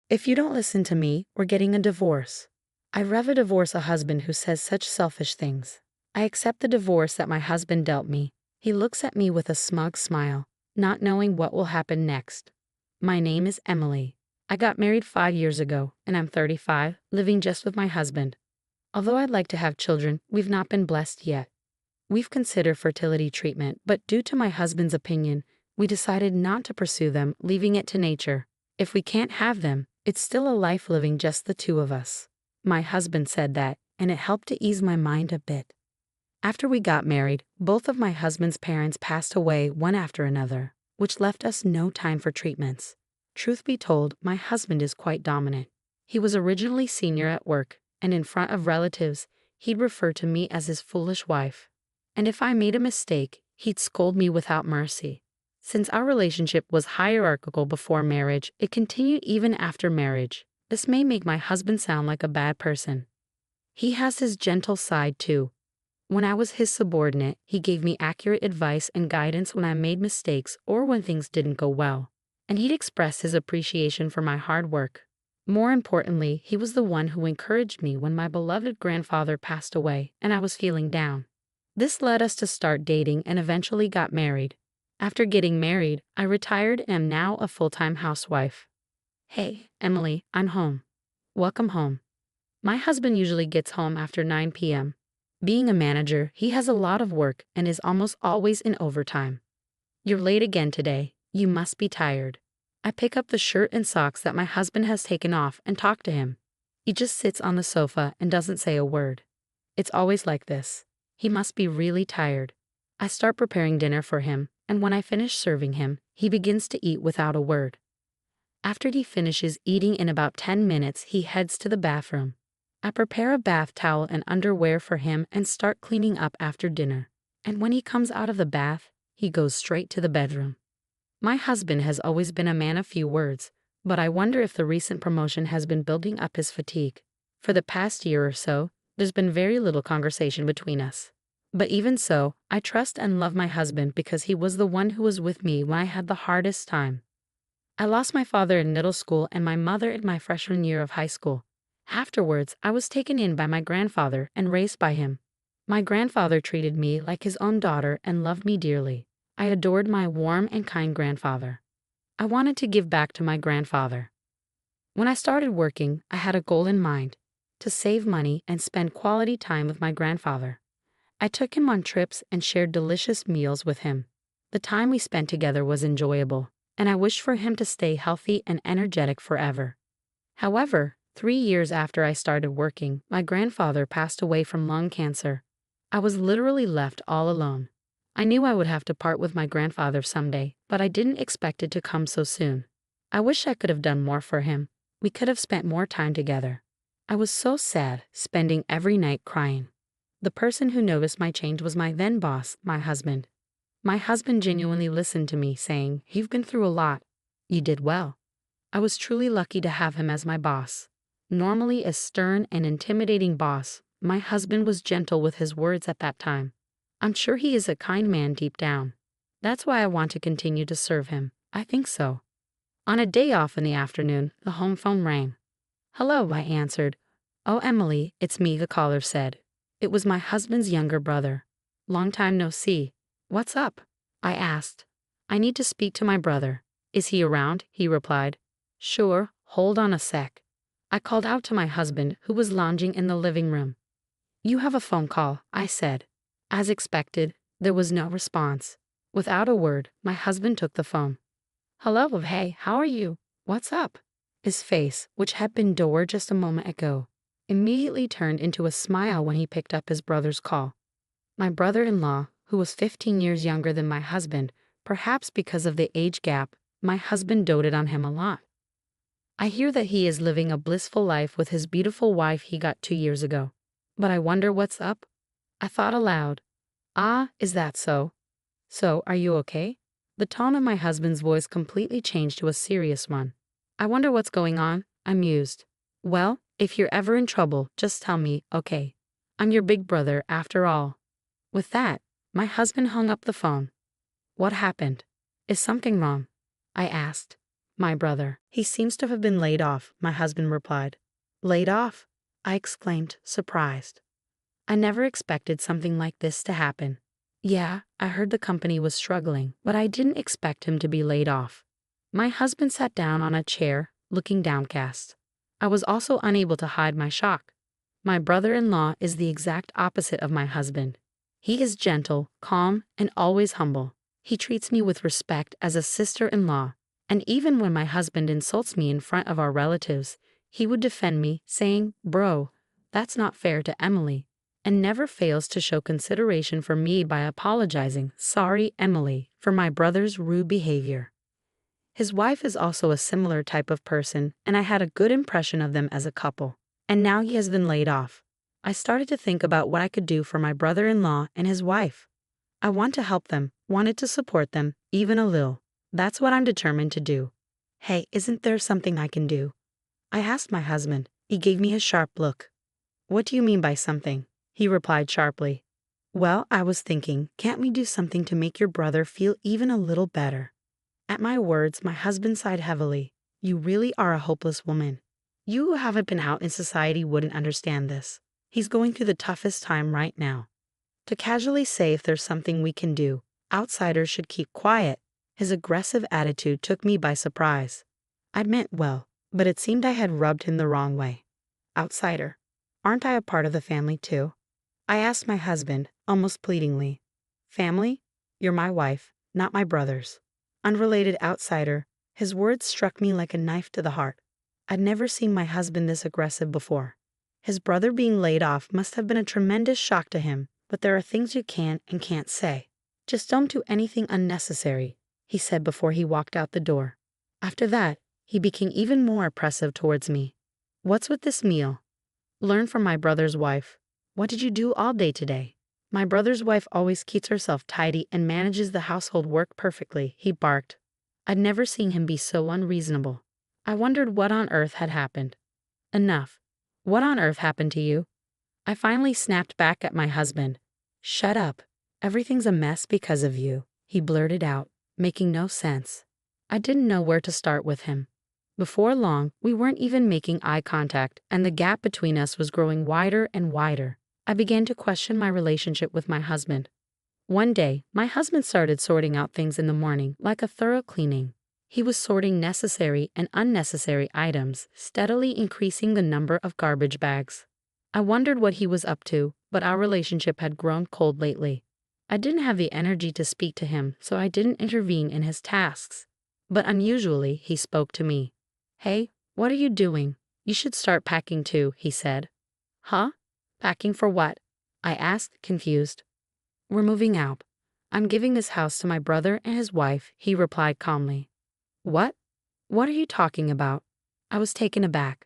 If you don't listen to me, we're getting a divorce. I rather divorce a husband who says such selfish things. I accept the divorce that my husband dealt me. He looks at me with a smug smile, not knowing what will happen next. My name is Emily. I got married 5 years ago, and I'm 35, living just with my husband. Although I'd like to have children, we've not been blessed yet. We've considered fertility treatment, but due to my husband's opinion, we decided not to pursue them, leaving it to nature. If we can't have them, it's still a life living just the two of us. My husband said that, and it helped to ease my mind a bit. After we got married, both of my husband's parents passed away one after another, which left us no time for treatments. Truth be told, my husband is quite dominant. He was originally senior at work, and in front of relatives, he'd refer to me as his foolish wife. And if I made a mistake, he'd scold me without mercy. Since our relationship was hierarchical before marriage, it continued even after marriage. This may make my husband sound like a bad person. He has his gentle side too. When I was his subordinate, he gave me accurate advice and guidance when I made mistakes or when things didn't go well. And he'd express his appreciation for my hard work. More importantly, he was the one who encouraged me when my beloved grandfather passed away and I was feeling down. This led us to start dating and eventually got married. After getting married, I retired and am now a full-time housewife. Hey, Emily, I'm home. Welcome home. My husband usually gets home after 9 p.m. Being a manager, he has a lot of work and is almost always in overtime. You're late again today. You must be tired. I pick up the shirt and socks that my husband has taken off and talk to him. He just sits on the sofa and doesn't say a word. It's always like this. He must be really tired. I start preparing dinner for him, and when I finish serving him, he begins to eat without a word. After he finishes eating in about 10 minutes, he heads to the bathroom. I prepare a bath towel and underwear for him and start cleaning up after dinner. And when he comes out of the bath, he goes straight to the bedroom. My husband has always been a man of few words, but I wonder if the recent promotion has been building up his fatigue. For the past year or so, there's been very little conversation between us. But even so, I trust and love my husband because he was the one who was with me when I had the hardest time. I lost my father in middle school and my mother in my freshman year of high school. Afterwards, I was taken in by my grandfather and raised by him. My grandfather treated me like his own daughter and loved me dearly. I adored my warm and kind grandfather. I wanted to give back to my grandfather. When I started working, I had a goal in mind: to save money and spend quality time with my grandfather. I took him on trips and shared delicious meals with him. The time we spent together was enjoyable, and I wished for him to stay healthy and energetic forever. However, 3 years after I started working, my grandfather passed away from lung cancer. I was literally left all alone. I knew I would have to part with my grandfather someday, but I didn't expect it to come so soon. I wish I could have done more for him. We could have spent more time together. I was so sad, spending every night crying. The person who noticed my change was my then boss, my husband. My husband genuinely listened to me, saying, "You've been through a lot. You did well." I was truly lucky to have him as my boss. Normally a stern and intimidating boss, my husband was gentle with his words at that time. I'm sure he is a kind man deep down. That's why I want to continue to serve him. I think so. On a day off in the afternoon, the home phone rang. "Hello," I answered. "Oh, Emily, it's me," the caller said. It was my husband's younger brother. "Long time no see. What's up?" I asked. "I need to speak to my brother." "Is he around?" he replied. "Sure, hold on a sec." I called out to my husband, who was lounging in the living room. "You have a phone call," I said. As expected, there was no response. Without a word, my husband took the phone. "Hello, hey, how are you? What's up?" His face, which had been dour just a moment ago, immediately turned into a smile when he picked up his brother's call. My brother-in-law, who was 15 years younger than my husband, perhaps because of the age gap, my husband doted on him a lot. "I hear that he is living a blissful life with his beautiful wife he got 2 years ago. But I wonder what's up?" I thought aloud. "Ah, is that so? So, are you okay?" The tone of my husband's voice completely changed to a serious one. "I wonder what's going on," I mused. "Well, if you're ever in trouble, just tell me, okay? I'm your big brother, after all." With that, my husband hung up the phone. "What happened? Is something wrong?" I asked. My brother. He seems to have been laid off, my husband replied. Laid off? I exclaimed, surprised. I never expected something like this to happen. Yeah, I heard the company was struggling, but I didn't expect him to be laid off. My husband sat down on a chair, looking downcast. I was also unable to hide my shock. My brother-in-law is the exact opposite of my husband. He is gentle, calm, and always humble. He treats me with respect as a sister-in-law, and even when my husband insults me in front of our relatives, he would defend me, saying, "Bro, that's not fair to Emily," and never fails to show consideration for me by apologizing, "Sorry, Emily, for my brother's rude behavior." His wife is also a similar type of person, and I had a good impression of them as a couple. And now he has been laid off. I started to think about what I could do for my brother-in-law and his wife. I want to help them, wanted to support them, even a little. That's what I'm determined to do. Hey, isn't there something I can do? I asked my husband. He gave me a sharp look. What do you mean by something? He replied sharply. Well, I was thinking, can't we do something to make your brother feel even a little better? At my words, my husband sighed heavily. You really are a hopeless woman. You who haven't been out in society wouldn't understand this. He's going through the toughest time right now. To casually say if there's something we can do, outsiders should keep quiet. His aggressive attitude took me by surprise. I meant well, but it seemed I had rubbed him the wrong way. Outsider. Aren't I a part of the family too? I asked my husband, almost pleadingly. Family? You're my wife, not my brother's. Unrelated outsider. His words struck me like a knife to the heart. I'd never seen my husband this aggressive before. His brother being laid off must have been a tremendous shock to him, but there are things you can and can't say. Just don't do anything unnecessary, he said before he walked out the door. After that, he became even more oppressive towards me. What's with this meal? Learn from my brother's wife. What did you do all day today? My brother's wife always keeps herself tidy and manages the household work perfectly, he barked. I'd never seen him be so unreasonable. I wondered what on earth had happened. Enough. What on earth happened to you? I finally snapped back at my husband. Shut up. Everything's a mess because of you, he blurted out, making no sense. I didn't know where to start with him. Before long, we weren't even making eye contact, and the gap between us was growing wider and wider. I began to question my relationship with my husband. One day, my husband started sorting out things in the morning, like a thorough cleaning. He was sorting necessary and unnecessary items, steadily increasing the number of garbage bags. I wondered what he was up to, but our relationship had grown cold lately. I didn't have the energy to speak to him, so I didn't intervene in his tasks. But unusually, he spoke to me. Hey, what are you doing? You should start packing too, he said. Huh? Packing for what? I asked, confused. We're moving out. I'm giving this house to my brother and his wife, he replied calmly. What? What are you talking about? I was taken aback.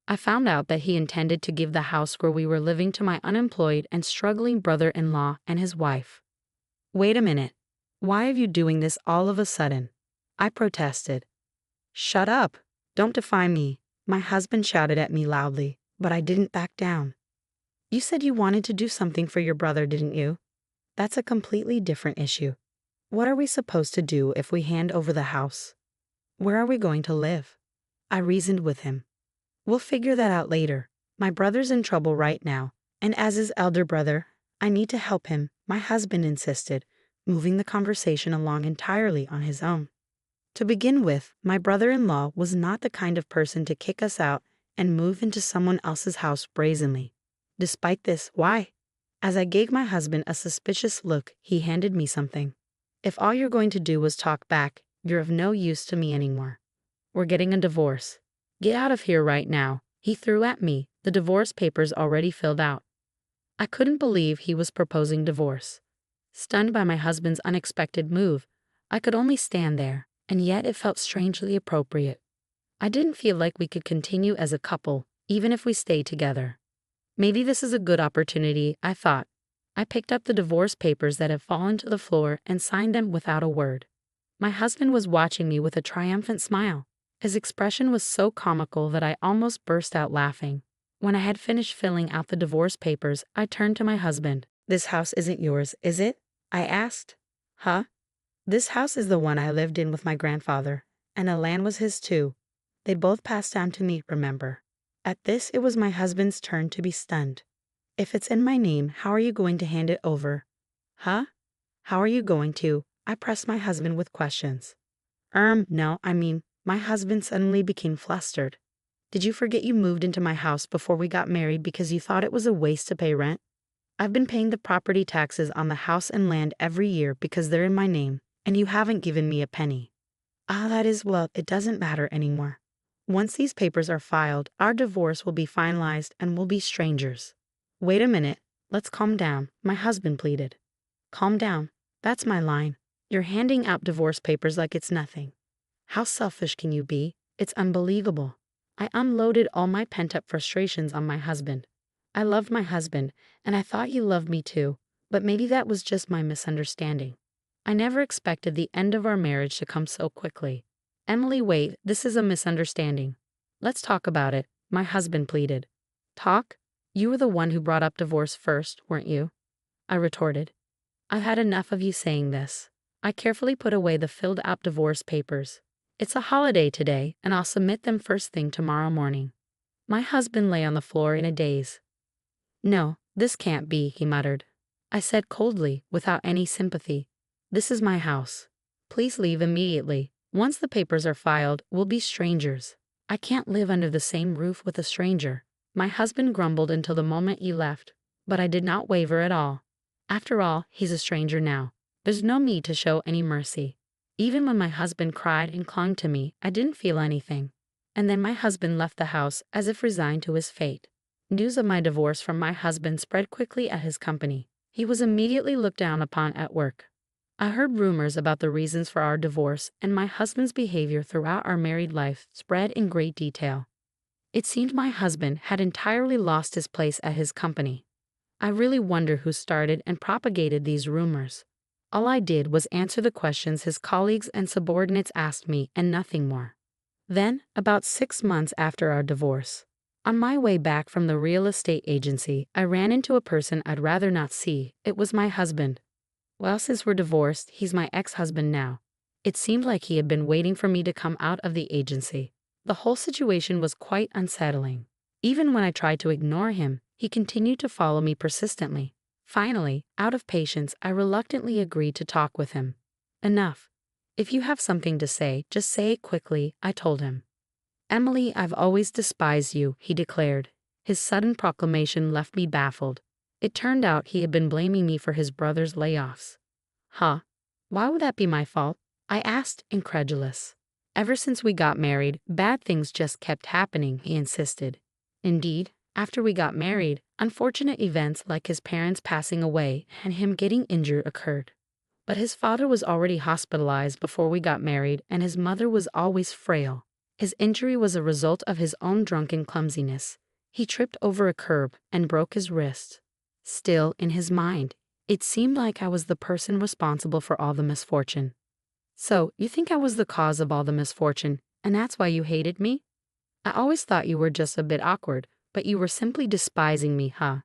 I found out that he intended to give the house where we were living to my unemployed and struggling brother-in-law and his wife. Wait a minute. Why are you doing this all of a sudden? I protested. Shut up. Don't defy me, my husband shouted at me loudly, but I didn't back down. You said you wanted to do something for your brother, didn't you? That's a completely different issue. What are we supposed to do if we hand over the house? Where are we going to live? I reasoned with him. We'll figure that out later. My brother's in trouble right now, and as his elder brother, I need to help him, my husband insisted, moving the conversation along entirely on his own. To begin with, my brother-in-law was not the kind of person to kick us out and move into someone else's house brazenly. Despite this, why? As I gave my husband a suspicious look, he handed me something. If all you're going to do was talk back, you're of no use to me anymore. We're getting a divorce. Get out of here right now, he threw at me, the divorce papers already filled out. I couldn't believe he was proposing divorce. Stunned by my husband's unexpected move, I could only stand there, and yet it felt strangely appropriate. I didn't feel like we could continue as a couple, even if we stayed together. Maybe this is a good opportunity, I thought. I picked up the divorce papers that had fallen to the floor and signed them without a word. My husband was watching me with a triumphant smile. His expression was so comical that I almost burst out laughing. When I had finished filling out the divorce papers, I turned to my husband. This house isn't yours, is it? I asked. Huh? This house is the one I lived in with my grandfather, And the land was his too. They both passed down to me, remember. At this, it was my husband's turn to be stunned. If it's in my name, how are you going to hand it over? Huh? How are you going to? I pressed my husband with questions. No, my husband suddenly became flustered. Did you forget you moved into my house before we got married because you thought it was a waste to pay rent? I've been paying the property taxes on the house and land every year because they're in my name, and you haven't given me a penny. Well, it doesn't matter anymore. Once these papers are filed, our divorce will be finalized and we'll be strangers. Wait a minute, let's calm down, my husband pleaded. Calm down, that's my line. You're handing out divorce papers like it's nothing. How selfish can you be? It's unbelievable. I unloaded all my pent-up frustrations on my husband. I loved my husband, and I thought he loved me too, but maybe that was just my misunderstanding. I never expected the end of our marriage to come so quickly. Emily, wait, this is a misunderstanding. Let's talk about it, my husband pleaded. Talk? You were the one who brought up divorce first, weren't you? I retorted. I've had enough of you saying this. I carefully put away the filled-out divorce papers. It's a holiday today, and I'll submit them first thing tomorrow morning. My husband lay on the floor in a daze. No, this can't be, he muttered. I said coldly, without any sympathy. This is my house. Please leave immediately. Once the papers are filed, we'll be strangers. I can't live under the same roof with a stranger. My husband grumbled until the moment he left, but I did not waver at all. After all, he's a stranger now. There's no need to show any mercy. Even when my husband cried and clung to me, I didn't feel anything. And then my husband left the house as if resigned to his fate. News of my divorce from my husband spread quickly at his company. He was immediately looked down upon at work. I heard rumors about the reasons for our divorce, and my husband's behavior throughout our married life spread in great detail. It seemed my husband had entirely lost his place at his company. I really wonder who started and propagated these rumors. All I did was answer the questions his colleagues and subordinates asked me, and nothing more. Then, about 6 months after our divorce, on my way back from the real estate agency, I ran into a person I'd rather not see. It was my husband. Well, since we're divorced, he's my ex-husband now. It seemed like he had been waiting for me to come out of the agency. The whole situation was quite unsettling. Even when I tried to ignore him, he continued to follow me persistently. Finally, out of patience, I reluctantly agreed to talk with him. Enough. If you have something to say, just say it quickly, I told him. Emily, I've always despised you, he declared. His sudden proclamation left me baffled. It turned out he had been blaming me for his brother's layoffs. Huh? Why would that be my fault? I asked, incredulous. Ever since we got married, bad things just kept happening, he insisted. Indeed, after we got married, unfortunate events like his parents passing away and him getting injured occurred. But his father was already hospitalized before we got married, and his mother was always frail. His injury was a result of his own drunken clumsiness. He tripped over a curb and broke his wrist. Still, in his mind, it seemed like I was the person responsible for all the misfortune. So, you think I was the cause of all the misfortune, and that's why you hated me? I always thought you were just a bit awkward, but you were simply despising me, huh?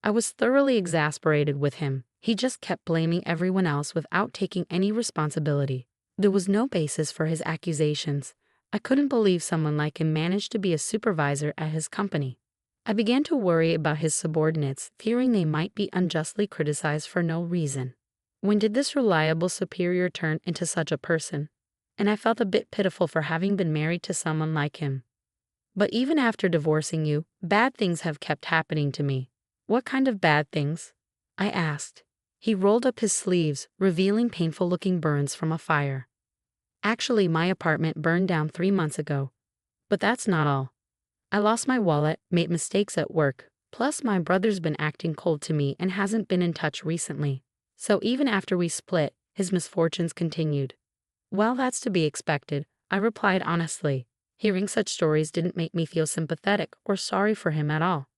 I was thoroughly exasperated with him. He just kept blaming everyone else without taking any responsibility. There was no basis for his accusations. I couldn't believe someone like him managed to be a supervisor at his company. I began to worry about his subordinates, fearing they might be unjustly criticized for no reason. When did this reliable superior turn into such a person? And I felt a bit pitiful for having been married to someone like him. But even after divorcing you, bad things have kept happening to me. What kind of bad things? I asked. He rolled up his sleeves, revealing painful-looking burns from a fire. Actually, my apartment burned down 3 months ago. But that's not all. I lost my wallet, made mistakes at work, plus my brother's been acting cold to me and hasn't been in touch recently. So even after we split, his misfortunes continued. Well, that's to be expected, I replied honestly. Hearing such stories didn't make me feel sympathetic or sorry for him at all.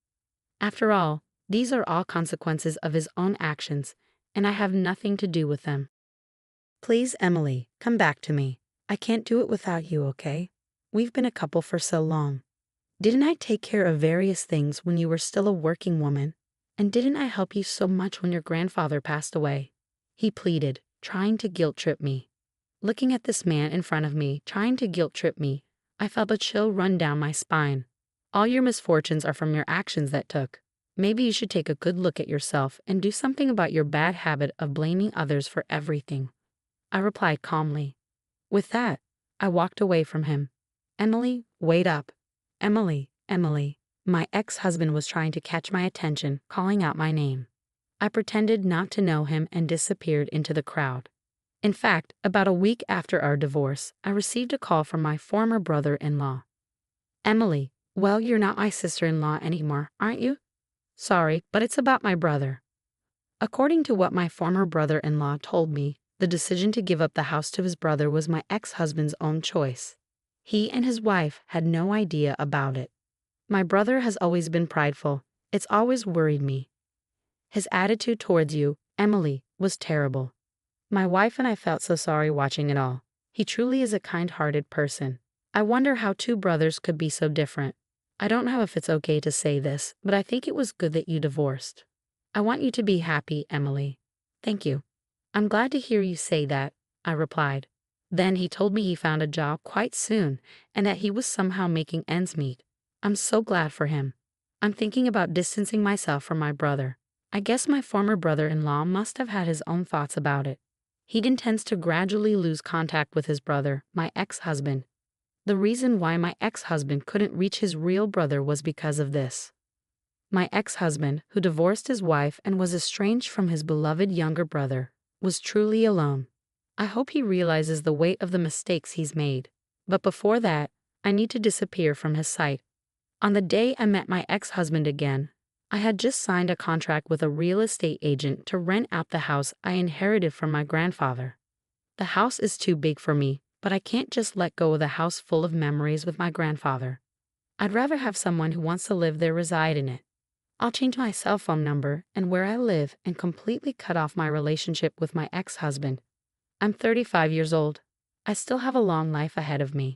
After all, these are all consequences of his own actions, and I have nothing to do with them. Please, Emily, come back to me. I can't do it without you, okay? We've been a couple for so long. Didn't I take care of various things when you were still a working woman? And didn't I help you so much when your grandfather passed away? He pleaded, trying to guilt-trip me. Looking at this man in front of me, trying to guilt trip me, I felt a chill run down my spine. All your misfortunes are from your actions that took. Maybe you should take a good look at yourself and do something about your bad habit of blaming others for everything. I replied calmly. With that, I walked away from him. Emily, wait up. Emily, Emily. My ex-husband was trying to catch my attention, calling out my name. I pretended not to know him and disappeared into the crowd. In fact, about a week after our divorce, I received a call from my former brother-in-law. Emily, well, you're not my sister-in-law anymore, aren't you? Sorry, but it's about my brother. According to what my former brother-in-law told me, the decision to give up the house to his brother was my ex-husband's own choice. He and his wife had no idea about it. My brother has always been prideful. It's always worried me. His attitude towards you, Emily, was terrible. My wife and I felt so sorry watching it all. He truly is a kind-hearted person. I wonder how two brothers could be so different. I don't know if it's okay to say this, but I think it was good that you divorced. I want you to be happy, Emily. Thank you. I'm glad to hear you say that, I replied. Then he told me he found a job quite soon and that he was somehow making ends meet. I'm so glad for him. I'm thinking about distancing myself from my brother. I guess my former brother-in-law must have had his own thoughts about it. He intends to gradually lose contact with his brother, my ex-husband. The reason why my ex-husband couldn't reach his real brother was because of this. My ex-husband, who divorced his wife and was estranged from his beloved younger brother, was truly alone. I hope he realizes the weight of the mistakes he's made. But before that, I need to disappear from his sight. On the day I met my ex-husband again, I had just signed a contract with a real estate agent to rent out the house I inherited from my grandfather. The house is too big for me, but I can't just let go of the house full of memories with my grandfather. I'd rather have someone who wants to live there reside in it. I'll change my cell phone number and where I live and completely cut off my relationship with my ex-husband. I'm 35 years old. I still have a long life ahead of me.